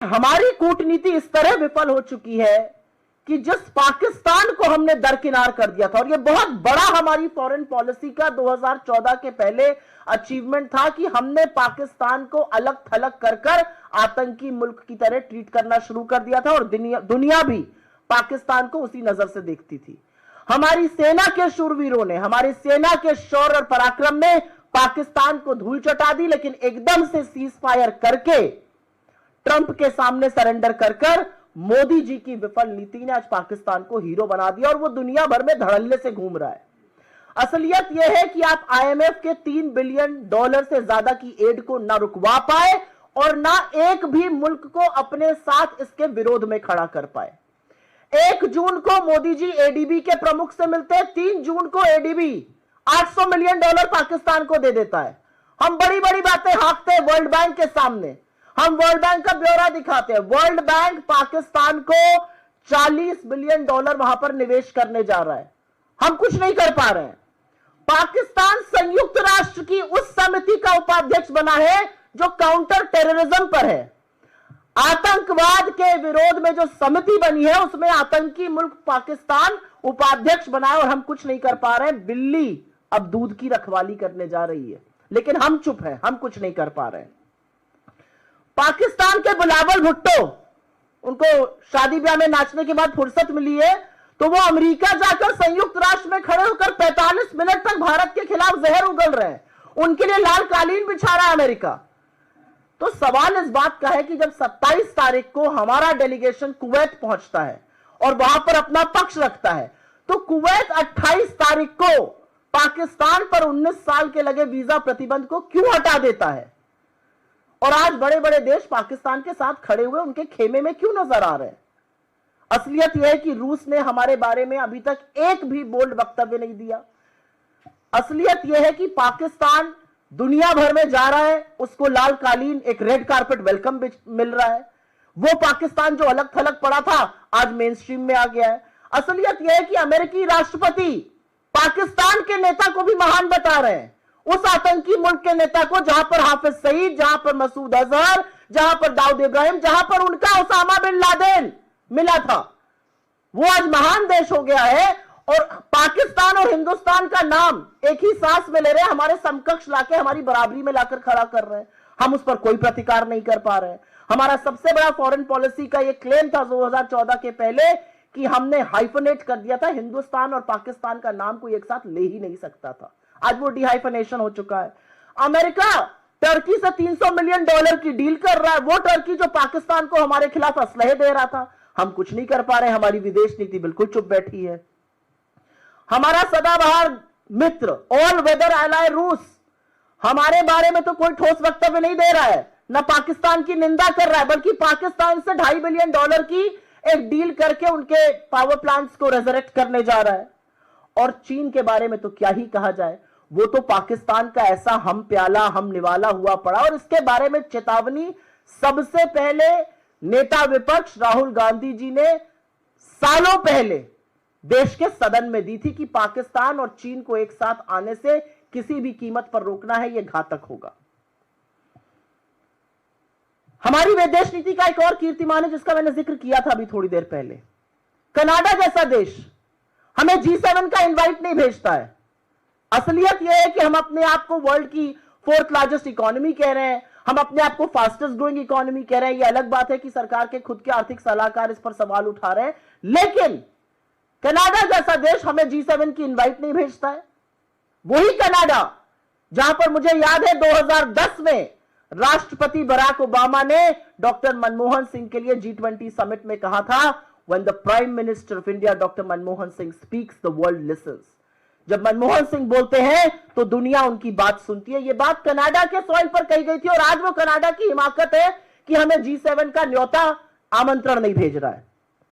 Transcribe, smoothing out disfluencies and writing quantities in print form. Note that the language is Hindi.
हमारी कूटनीति इस तरह विफल हो चुकी है कि जिस पाकिस्तान को हमने दरकिनार कर दिया था, और यह बहुत बड़ा हमारी फॉरेन पॉलिसी का 2014 के पहले अचीवमेंट था कि हमने पाकिस्तान को अलग थलग कर आतंकी मुल्क की तरह ट्रीट करना शुरू कर दिया था, और दुनिया भी पाकिस्तान को उसी नजर से देखती थी। हमारी सेना के शूरवीरों ने, हमारी सेना के शौर्य और पराक्रम ने पाकिस्तान को धूल चटा दी, लेकिन एकदम से सीज फायर करके ट्रंप के सामने सरेंडर कर मोदी जी की विफल नीति ने आज पाकिस्तान को हीरो बना दिया, और वो दुनिया भर में धड़ल्ले से घूम रहा है। असलियत यह है कि आप आईएमएफ के $3 बिलियन से ज्यादा की एड को ना रुकवा पाए और ना एक भी मुल्क को अपने साथ इसके विरोध में खड़ा कर पाए। 1 जून को मोदी जी एडीबी के प्रमुख से मिलते हैं, 3 जून को एडीबी $800 मिलियन पाकिस्तान को दे देता है। हम बड़ी बड़ी बातें हाँकते हैं वर्ल्ड बैंक के सामने, हम वर्ल्ड बैंक का ब्यौरा दिखाते हैं। वर्ल्ड बैंक पाकिस्तान को $40 बिलियन वहां पर निवेश करने जा रहा है, हम कुछ नहीं कर पा रहे हैं। पाकिस्तान संयुक्त राष्ट्र की उस समिति का उपाध्यक्ष बना है जो काउंटर टेररिज्म पर है। आतंकवाद के विरोध में जो समिति बनी है उसमें आतंकी मुल्क पाकिस्तान उपाध्यक्ष बना है, और हम कुछ नहीं कर पा रहे हैं। बिल्ली अब दूध की रखवाली करने जा रही है, लेकिन हम चुप हैं, हम कुछ नहीं कर पा रहे हैं। पाकिस्तान के बिलावल भुट्टो, उनको शादी ब्याह में नाचने के बाद फुर्सत मिली है तो वो अमेरिका जाकर संयुक्त राष्ट्र में खड़े होकर 45 मिनट तक भारत के खिलाफ जहर उगल रहे हैं। उनके लिए लाल कालीन बिछा रहा है अमेरिका। तो सवाल इस बात का है कि जब 27 तारीख को हमारा डेलीगेशन कुवैत पहुंचता है और वहां पर अपना पक्ष रखता है, तो कुवैत 28 तारीख को पाकिस्तान पर 19 साल के लगे वीजा प्रतिबंध को क्यों हटा देता है? और आज बड़े बड़े देश पाकिस्तान के साथ खड़े हुए उनके खेमे में क्यों नजर आ रहे हैं? असलियत यह है कि रूस ने हमारे बारे में अभी तक एक भी बोल्ड वक्तव्य नहीं दिया। असलियत यह है कि पाकिस्तान दुनिया भर में जा रहा है, उसको लाल कालीन, एक रेड कारपेट वेलकम मिल रहा है। वो पाकिस्तान जो अलग थलग पड़ा था आज मेन स्ट्रीम में आ गया है। असलियत यह है कि अमेरिकी राष्ट्रपति पाकिस्तान के नेता को भी महान बता रहे हैं, उस आतंकी मुल्क के नेता को जहां पर हाफिज सईद, जहां पर मसूद अजहर, जहां पर दाऊद इब्राहिम, जहां पर उनका उसामा बिन लादेन मिला था, वो आज महान देश हो गया है। और पाकिस्तान और हिंदुस्तान का नाम एक ही सांस में ले रहे हैं, हमारे समकक्ष लाके हमारी बराबरी में लाकर खड़ा कर रहे हैं। हम उस पर कोई प्रतिकार नहीं कर पा रहे हैं। हमारा सबसे बड़ा फॉरेन पॉलिसी का ये क्लेम था 2014 के पहले कि हमने हाइफनेट कर दिया था, हिंदुस्तान और पाकिस्तान का नाम कोई एक साथ ले ही नहीं सकता था। आज वो डिहाइफनेशन हो चुका है। अमेरिका टर्की से $300 मिलियन की डील कर रहा है, वो टर्की जो पाकिस्तान को हमारे खिलाफ असलहे दे रहा था। हम कुछ नहीं कर पा रहे, हमारी विदेश नीति बिल्कुल चुप बैठी है। हमारा सदाबहार मित्र ऑल वेदर एलाय रूस हमारे बारे में तो कोई ठोस वक्तव्य नहीं दे रहा है, न पाकिस्तान की निंदा कर रहा है, बल्कि पाकिस्तान से $2.5 बिलियन की एक डील करके उनके पावर प्लांट्स को रेजरेक्ट करने जा रहा है। और चीन के बारे में तो क्या ही कहा जाए, वो तो पाकिस्तान का ऐसा हम प्याला हम निवाला हुआ पड़ा। और इसके बारे में चेतावनी सबसे पहले नेता विपक्ष राहुल गांधी जी ने सालों पहले देश के सदन में दी थी कि पाकिस्तान और चीन को एक साथ आने से किसी भी कीमत पर रोकना है, यह घातक होगा। हमारी विदेश नीति का एक और कीर्तिमान है जिसका मैंने जिक्र किया था अभी थोड़ी देर पहले। कनाडा जैसा देश हमें G7 का इनवाइट नहीं भेजता है। असलियत यह है कि हम अपने आप को वर्ल्ड की 4th लार्जेस्ट इकोनॉमी कह रहे हैं, हम अपने आप को फास्टेस्ट ग्रोइंग इकोनॉमी कह रहे हैं। यह अलग बात है कि सरकार के खुद के आर्थिक सलाहकार इस पर सवाल उठा रहे हैं, लेकिन कनाडा जैसा देश हमें G7 की इनवाइट नहीं भेजता है। वही कनाडा जहां पर मुझे याद है 2010 में राष्ट्रपति बराक ओबामा ने डॉक्टर मनमोहन सिंह के लिए G20 समिट में कहा था, When the Prime Minister of India, Dr. Manmohan Singh speaks, the world listens. जब मनमोहन सिंह बोलते हैं तो दुनिया उनकी बात सुनती है। यह बात कनाडा के सॉइल पर कही गई थी, और आज वो कनाडा की हिमाकत है कि हमें G7 का न्योता आमंत्रण नहीं भेज रहा है।